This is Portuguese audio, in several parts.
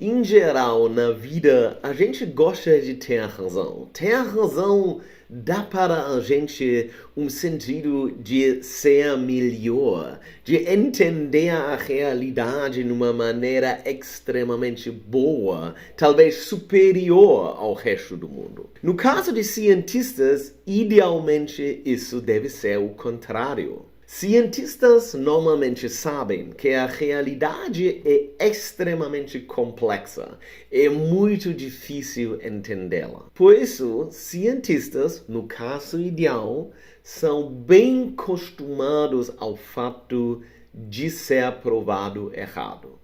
Em geral, na vida, a gente gosta de ter razão. Ter razão dá para a gente um sentido de ser melhor, de entender a realidade de uma maneira extremamente boa, talvez superior ao resto do mundo. No caso de cientistas, idealmente isso deve ser o contrário. Cientistas normalmente sabem que a realidade é extremamente complexa, é muito difícil entendê-la. Por isso, cientistas, no caso ideal, são bem acostumados ao fato de ser provado errado.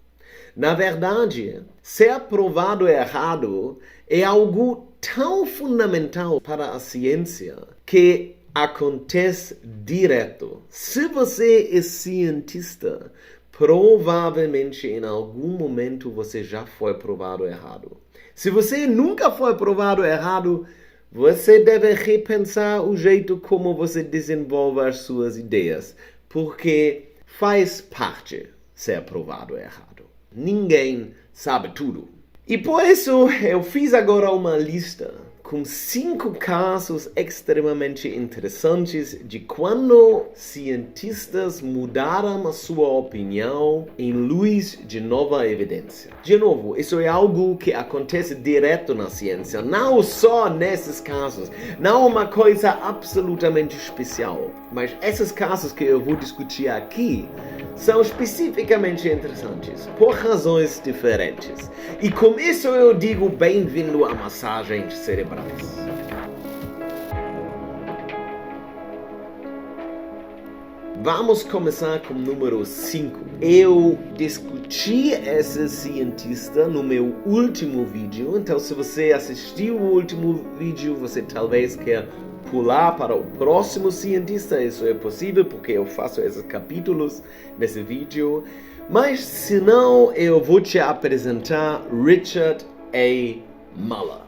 Na verdade, ser provado errado é algo tão fundamental para a ciência que acontece direto. Se você é cientista, provavelmente em algum momento você já foi provado errado. Se você nunca foi provado errado, você deve repensar o jeito como você desenvolve as suas ideias, porque faz parte ser provado errado. Ninguém sabe tudo. E por isso eu fiz agora uma lista com 5 casos extremamente interessantes de quando cientistas mudaram a sua opinião em luz de nova evidência. De novo, isso é algo que acontece direto na ciência, não só nesses casos, não uma coisa absolutamente especial, mas esses casos que eu vou discutir aqui são especificamente interessantes, por razões diferentes. E com isso eu digo bem-vindo a massagens cerebrais. Vamos começar com o número 5. Eu discuti esse cientista no meu último vídeo, então se você assistiu o último vídeo, você talvez quer pular para o próximo cientista. Isso é possível porque eu faço esses capítulos nesse vídeo. Mas se não, eu vou te apresentar Richard A. Muller.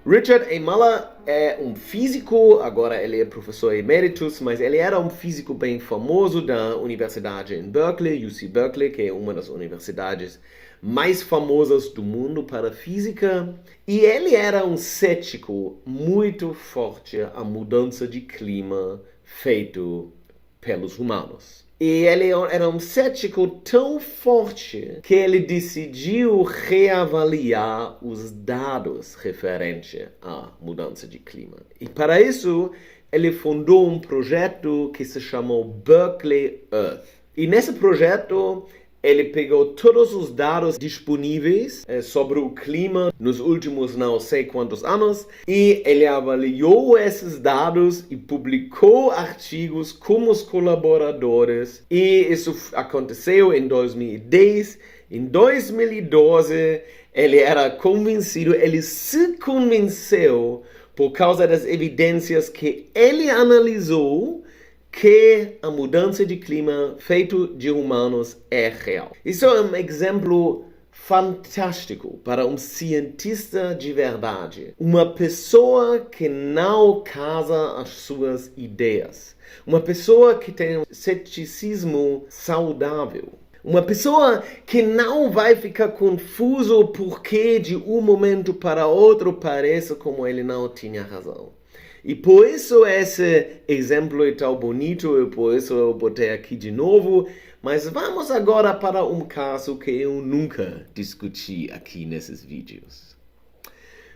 Richard A. Muller é um físico, agora ele é professor emeritus, mas ele era um físico bem famoso da Universidade em Berkeley, UC Berkeley, que é uma das universidades mais famosas do mundo para física. E ele era um cético muito forte à mudança de clima feito pelos humanos. E ele era um cético tão forte que ele decidiu reavaliar os dados referentes à mudança de clima. E para isso, ele fundou um projeto que se chamou Berkeley Earth. E nesse projeto, ele pegou todos os dados disponíveis sobre o clima nos últimos não sei quantos anos e ele avaliou esses dados e publicou artigos com os colaboradores. E isso aconteceu em 2010. Em 2012, ele era convencido, ele se convenceu por causa das evidências que ele analisou que a mudança de clima feito de humanos é real. Isso é um exemplo fantástico para um cientista de verdade. Uma pessoa que não casa as suas ideias. Uma pessoa que tem um ceticismo saudável. Uma pessoa que não vai ficar confuso porque de um momento para outro parece como ele não tinha razão. E por isso esse exemplo é tão bonito, e por isso eu botei aqui de novo. Mas vamos agora para um caso que eu nunca discuti aqui nesses vídeos.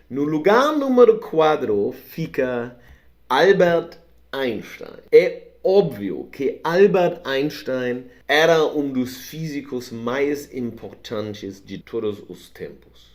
No lugar número 4 fica Albert Einstein. É óbvio que Albert Einstein era um dos físicos mais importantes de todos os tempos.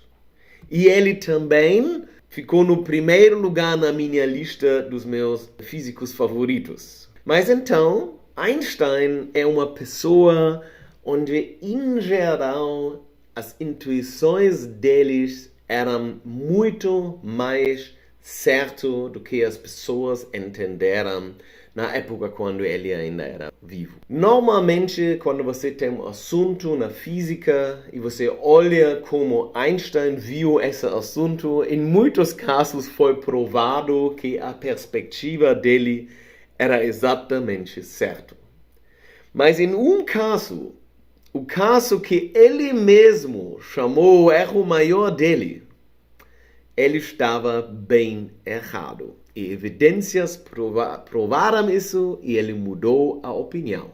E ele também ficou no primeiro lugar na minha lista dos meus físicos favoritos. Mas então, Einstein é uma pessoa onde, em geral, as intuições deles eram muito mais certas do que as pessoas entenderam na época quando ele ainda era vivo. Normalmente, quando você tem um assunto na física e você olha como Einstein viu esse assunto, em muitos casos foi provado que a perspectiva dele era exatamente certa. Mas em um caso, o caso que ele mesmo chamou o erro maior dele, ele estava bem errado. E evidências provaram isso e ele mudou a opinião.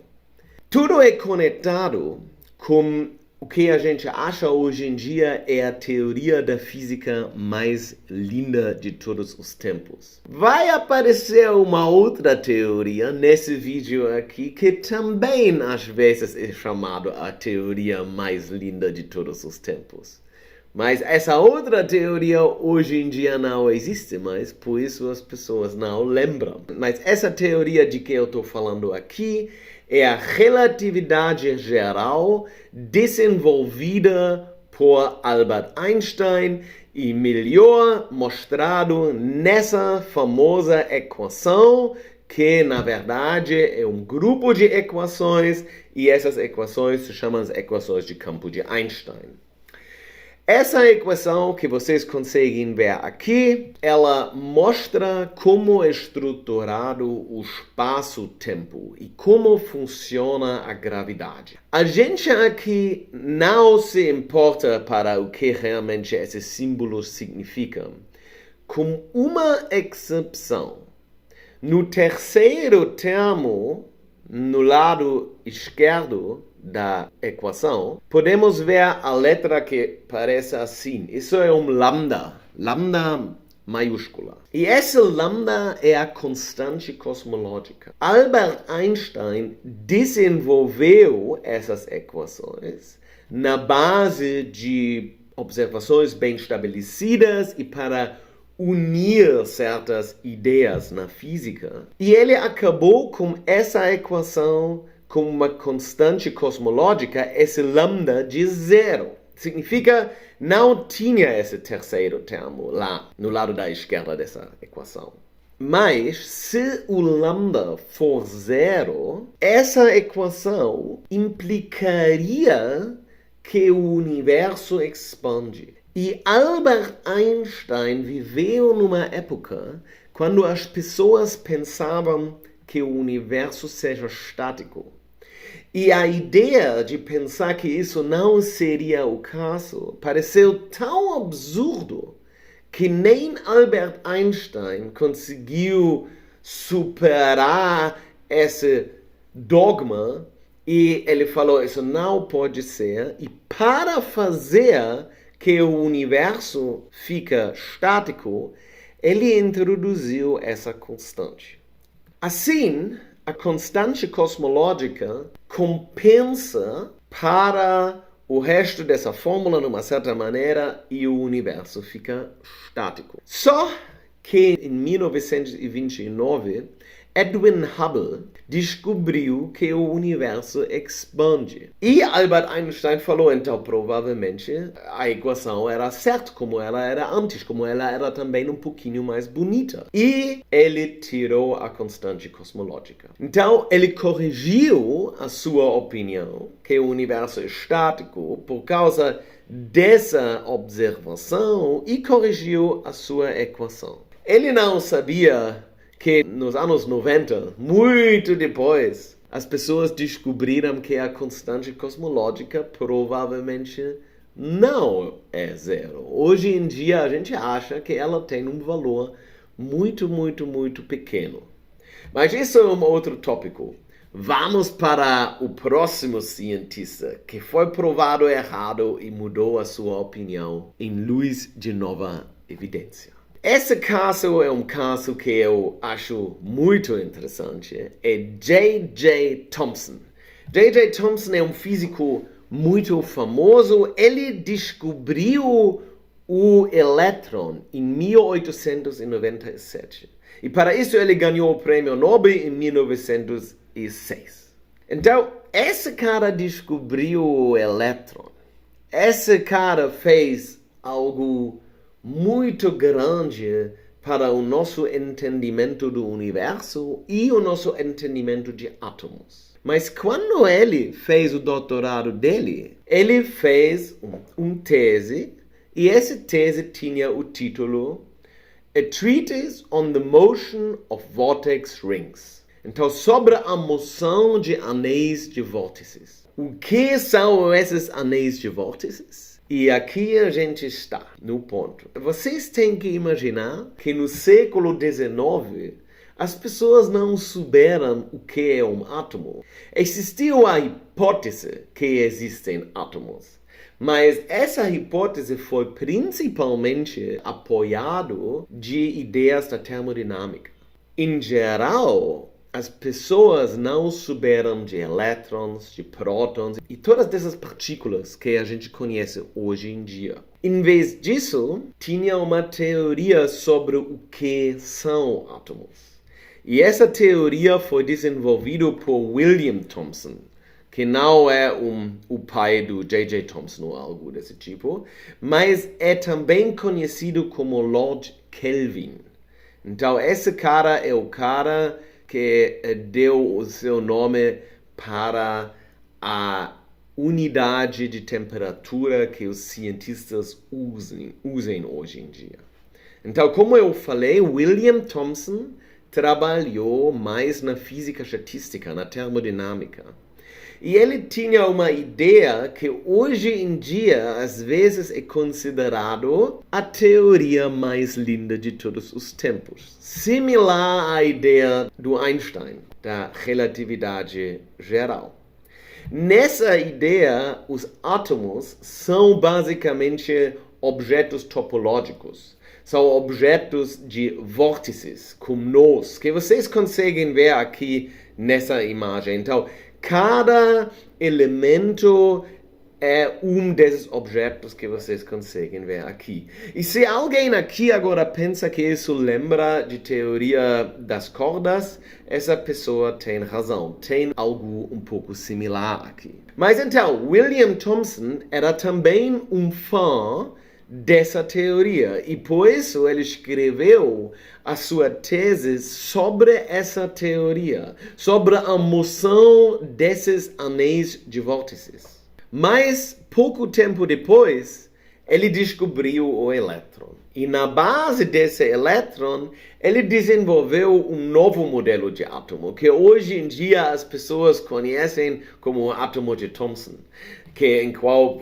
Tudo é conectado com o que a gente acha hoje em dia é a teoria da física mais linda de todos os tempos. Vai aparecer uma outra teoria nesse vídeo aqui que também às vezes é chamada a teoria mais linda de todos os tempos. Mas essa outra teoria hoje em dia não existe mais, por isso as pessoas não lembram. Mas essa teoria de que eu estou falando aqui é a relatividade geral desenvolvida por Albert Einstein e melhor mostrado nessa famosa equação que, na verdade, é um grupo de equações e essas equações se chamam as equações de campo de Einstein. Essa equação que vocês conseguem ver aqui, ela mostra como é estruturado o espaço-tempo e como funciona a gravidade. A gente aqui não se importa para o que realmente esses símbolos significam, com uma exceção. No terceiro termo, no lado esquerdo da equação, podemos ver a letra que parece assim. Isso é um lambda maiúscula. E essa lambda é a constante cosmológica. Albert Einstein desenvolveu essas equações na base de observações bem estabelecidas e para unir certas ideias na física. E ele acabou com essa equação com uma constante cosmológica, esse lambda de zero. Significa, não tinha esse terceiro termo lá, no lado da esquerda dessa equação. Mas, se o lambda for zero, essa equação implicaria que o universo expande. E Albert Einstein viveu numa época quando as pessoas pensavam que o universo seja estático. E a ideia de pensar que isso não seria o caso pareceu tão absurdo que nem Albert Einstein conseguiu superar esse dogma e ele falou, isso não pode ser, e para fazer que o universo fique estático, ele introduziu essa constante. Assim, a constante cosmológica compensa para o resto dessa fórmula de uma certa maneira e o universo fica estático. Só que em 1929, Edwin Hubble descobriu que o universo expande. E Albert Einstein falou, então, provavelmente, a equação era certa, como ela era antes, como ela era também um pouquinho mais bonita. E ele tirou a constante cosmológica. Então, ele corrigiu a sua opinião, que o universo é estático, por causa dessa observação, e corrigiu a sua equação. Ele não sabia que nos anos 90, muito depois, as pessoas descobriram que a constante cosmológica provavelmente não é zero. Hoje em dia a gente acha que ela tem um valor muito, muito, muito pequeno. Mas isso é um outro tópico. Vamos para o próximo cientista que foi provado errado e mudou a sua opinião em luz de nova evidência. Esse caso é um caso que eu acho muito interessante. É J.J. Thomson. J.J. Thomson é um físico muito famoso. Ele descobriu o elétron em 1897. E para isso ele ganhou o prêmio Nobel em 1906. Então, esse cara descobriu o elétron. Esse cara fez algo muito grande para o nosso entendimento do universo e o nosso entendimento de átomos. Mas quando ele fez o doutorado dele, ele fez uma tese, e essa tese tinha o título A Treatise on the Motion of Vortex Rings. Então, sobre a moção de anéis de vórtices. o que são esses anéis de vórtices? E aqui a gente está no ponto. Vocês têm que imaginar que no século XIX as pessoas não souberam o que é um átomo. Existiu a hipótese que existem átomos, mas essa hipótese foi principalmente apoiada de ideias da termodinâmica. Em geral, as pessoas não souberam de elétrons, de prótons e todas essas partículas que a gente conhece hoje em dia. Em vez disso, tinha uma teoria sobre o que são átomos. E essa teoria foi desenvolvida por William Thomson, que não é o pai do J.J. Thomson ou algo desse tipo, mas é também conhecido como Lord Kelvin. Então, esse cara é o cara que deu o seu nome para a unidade de temperatura que os cientistas usem hoje em dia. Então, como eu falei, William Thomson trabalhou mais na física estatística, na termodinâmica. E ele tinha uma ideia que hoje em dia, às vezes, é considerado a teoria mais linda de todos os tempos. Similar à ideia do Einstein, da relatividade geral. Nessa ideia, os átomos são basicamente objetos topológicos. São objetos de vórtices, como nós, que vocês conseguem ver aqui nessa imagem. Então, cada elemento é um desses objetos que vocês conseguem ver aqui. E se alguém aqui agora pensa que isso lembra de teoria das cordas, essa pessoa tem razão. Tem algo um pouco similar aqui. Mas então, William Thomson era também um fã dessa teoria e por isso ele escreveu a sua tese sobre essa teoria, sobre a moção desses anéis de vórtices. Mas pouco tempo depois ele descobriu o elétron e na base desse elétron ele desenvolveu um novo modelo de átomo que hoje em dia as pessoas conhecem como o átomo de Thomson, em qual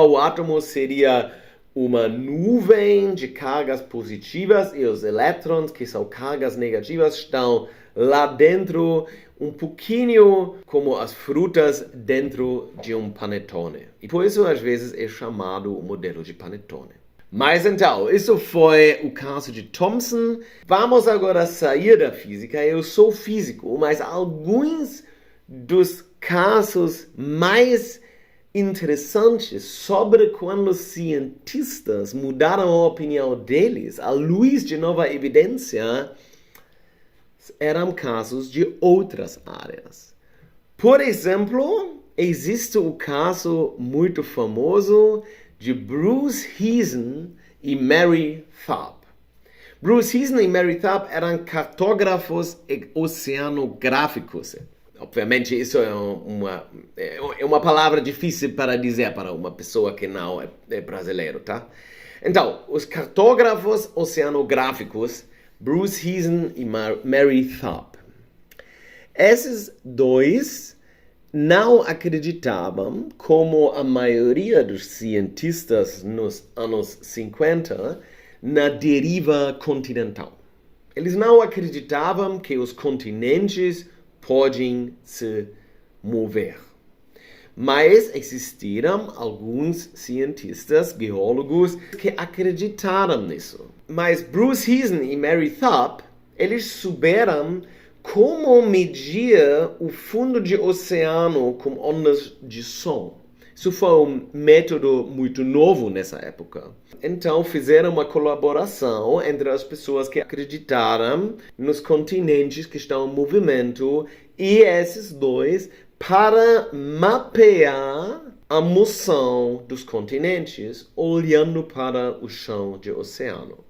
o átomo seria uma nuvem de cargas positivas e os elétrons, que são cargas negativas, estão lá dentro, um pouquinho como as frutas dentro de um panetone. E por isso, às vezes, é chamado o modelo de panetone. Mas então, isso foi o caso de Thomson. Vamos agora sair da física. Eu sou físico, mas alguns dos casos mais interessantes sobre quando os cientistas mudaram a opinião deles à luz de nova evidência eram casos de outras áreas. Por exemplo, existe o caso muito famoso de Bruce Heezen e Mary Tharp. Bruce Heezen e Mary Tharp eram cartógrafos oceanográficos. Obviamente, isso é uma palavra difícil para dizer para uma pessoa que não é brasileiro, tá? Então, os cartógrafos oceanográficos, Bruce Heezen e Mary Tharp. Esses dois não acreditavam, como a maioria dos cientistas nos anos 50, na deriva continental. Eles não acreditavam que os continentes podem se mover. Mas existiram alguns cientistas, geólogos, que acreditaram nisso. Mas Bruce Heezen e Mary Tharp, eles souberam como medir o fundo de oceano com ondas de som. Isso foi um método muito novo nessa época. Então fizeram uma colaboração entre as pessoas que acreditaram nos continentes que estão em movimento e esses dois para mapear a moção dos continentes olhando para o chão de oceano.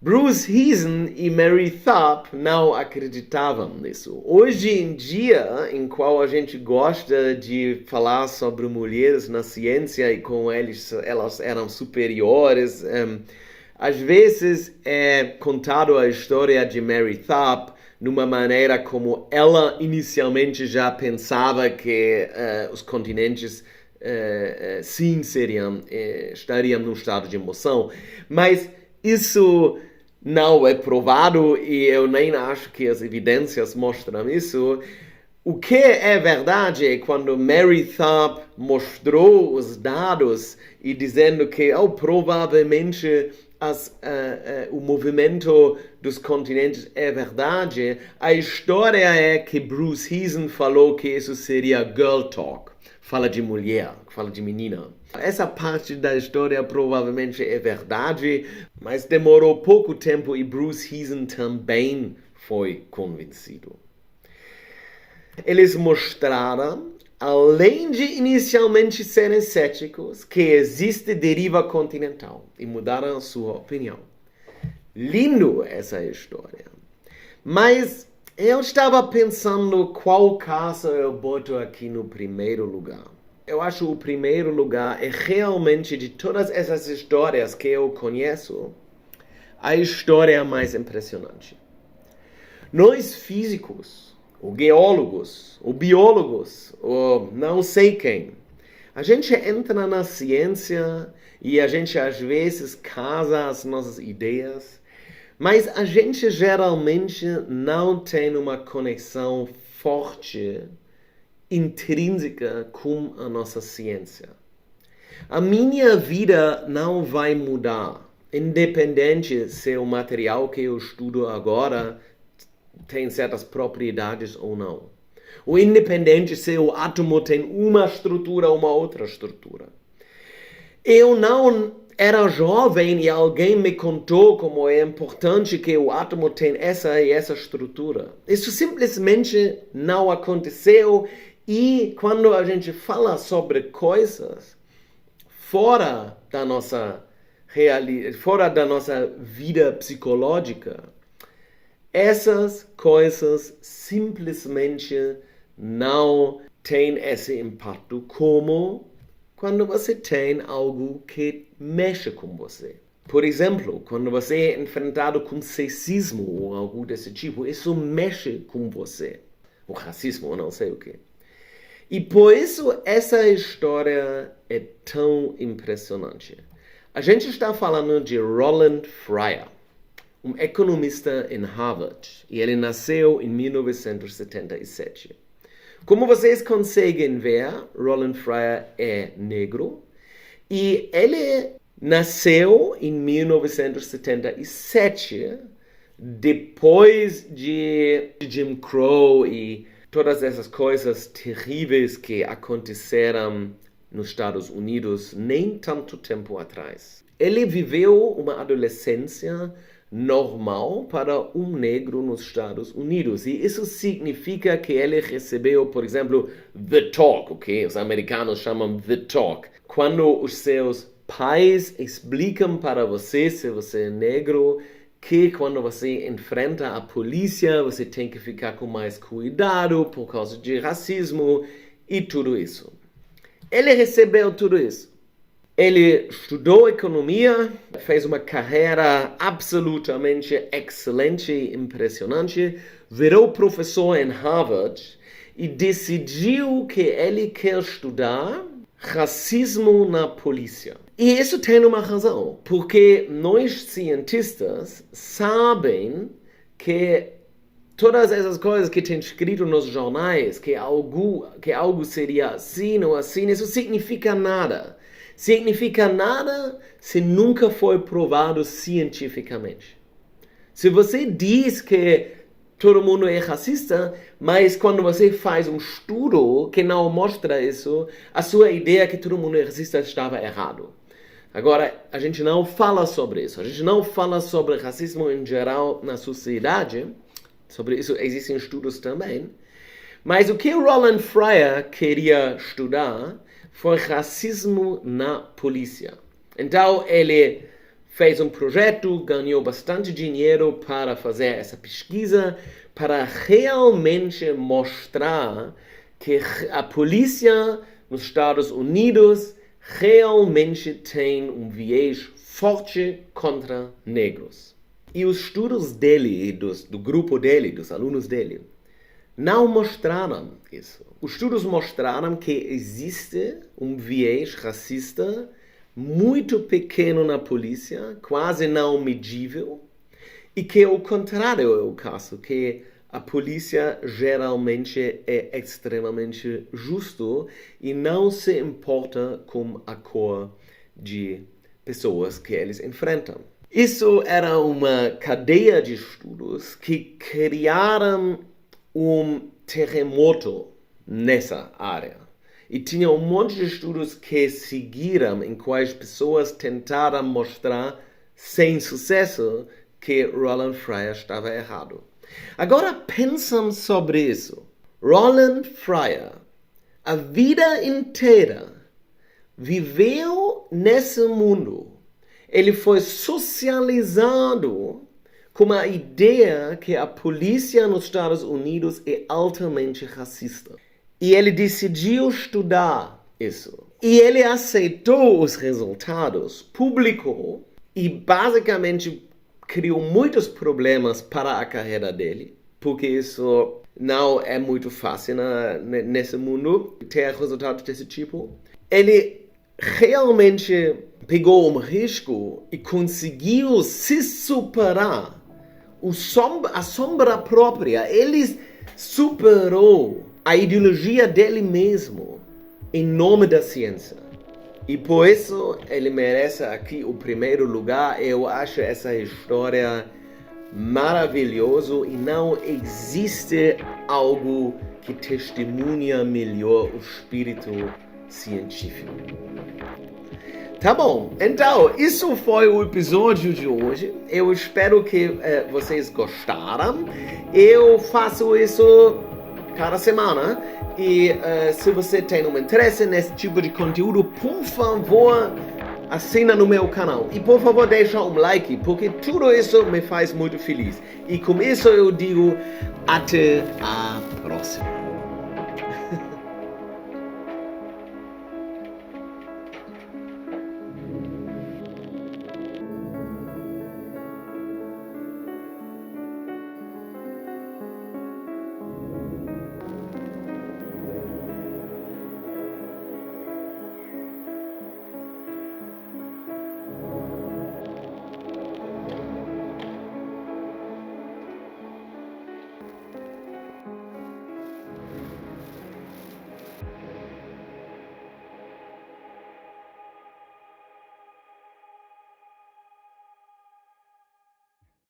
Bruce Heezen e Mary Tharp não acreditavam nisso. Hoje em dia, em qual a gente gosta de falar sobre mulheres na ciência e como elas eram superiores, às vezes é contado a história de Mary Tharp numa maneira como ela inicialmente já pensava que os continentes sim estariam num estado de emoção, mas isso não é provado e eu nem acho que as evidências mostram isso. O que é verdade é quando Mary Tharp mostrou os dados e dizendo que provavelmente o movimento dos continentes é verdade, a história é que Bruce Heaton falou que isso seria girl talk, fala de mulher, fala de menina. Essa parte da história provavelmente é verdade, mas demorou pouco tempo e Bruce Heaton também foi convencido. Eles mostraram, além de inicialmente serem céticos, que existe deriva continental e mudaram a sua opinião. Lindo essa história. Mas eu estava pensando qual caso eu boto aqui no primeiro lugar. Eu acho o primeiro lugar é realmente de todas essas histórias que eu conheço, a história mais impressionante. Nós físicos, ou geólogos, ou biólogos, ou não sei quem. A gente entra na ciência e a gente às vezes casa as nossas ideias, mas a gente geralmente não tem uma conexão forte, intrínseca com a nossa ciência. A minha vida não vai mudar, independente se o material que eu estudo agora tem certas propriedades ou não. O independente se o átomo tem uma estrutura ou uma outra estrutura. Eu não era jovem e alguém me contou como é importante que o átomo tenha essa e essa estrutura. Isso simplesmente não aconteceu e quando a gente fala sobre coisas fora da nossa realidade, fora da nossa vida psicológica, essas coisas simplesmente não têm esse impacto como quando você tem algo que mexe com você. Por exemplo, quando você é enfrentado com sexismo ou algo desse tipo, isso mexe com você. O racismo, ou não sei o quê. E por isso essa história é tão impressionante. A gente está falando de Roland Fryer, um economista em Harvard, e ele nasceu em 1977. Como vocês conseguem ver, Roland Fryer é negro, e ele nasceu em 1977, depois de Jim Crow e todas essas coisas terríveis que aconteceram nos Estados Unidos nem tanto tempo atrás. Ele viveu uma adolescência normal para um negro nos Estados Unidos. E isso significa que ele recebeu, por exemplo, The Talk, ok? Os americanos chamam The Talk. Quando os seus pais explicam para você, se você é negro, que quando você enfrenta a polícia, você tem que ficar com mais cuidado por causa de racismo e tudo isso. Ele recebeu tudo isso. Ele estudou economia, fez uma carreira absolutamente excelente e impressionante, virou professor em Harvard e decidiu que ele quer estudar racismo na polícia. E isso tem uma razão, porque nós cientistas sabem que todas essas coisas que tem escrito nos jornais, que algo seria assim ou assim, isso significa nada. Significa nada se nunca foi provado cientificamente. Se você diz que todo mundo é racista, mas quando você faz um estudo que não mostra isso, a sua ideia que todo mundo é racista estava errado. Agora, a gente não fala sobre isso. A gente não fala sobre racismo em geral na sociedade. Sobre isso existem estudos também. Mas o que Roland Fryer queria estudar foi racismo na polícia. Então, ele fez um projeto, ganhou bastante dinheiro para fazer essa pesquisa, para realmente mostrar que a polícia nos Estados Unidos realmente tem um viés forte contra negros. E os estudos dele, do grupo dele, dos alunos dele, não mostraram isso. Os estudos mostraram que existe um viés racista muito pequeno na polícia, quase não medível, e que o contrário é o caso, que a polícia geralmente é extremamente justo e não se importa com a cor de pessoas que eles enfrentam. Isso era uma cadeia de estudos que criaram um terremoto nessa área. E tinha um monte de estudos que seguiram em quais pessoas tentaram mostrar, sem sucesso, que Roland Fryer estava errado. Agora pensam sobre isso. Roland Fryer, a vida inteira, viveu nesse mundo. Ele foi socializado com a ideia que a polícia nos Estados Unidos é altamente racista. E ele decidiu estudar isso. E ele aceitou os resultados, publicou e basicamente criou muitos problemas para a carreira dele, porque isso não é muito fácil nesse mundo ter resultados desse tipo. Ele realmente pegou um risco e conseguiu se superar. A sombra própria, ele superou a ideologia dele mesmo em nome da ciência. E por isso ele merece aqui o primeiro lugar. Eu acho essa história maravilhosa e não existe algo que testemunha melhor o espírito científico. Tá bom, então isso foi o episódio de hoje. Eu espero que vocês gostaram. Eu faço isso cada semana. E se você tem um interesse nesse tipo de conteúdo, por favor, assina no meu canal. E por favor, deixa um like, porque tudo isso me faz muito feliz. E com isso eu digo até a próxima.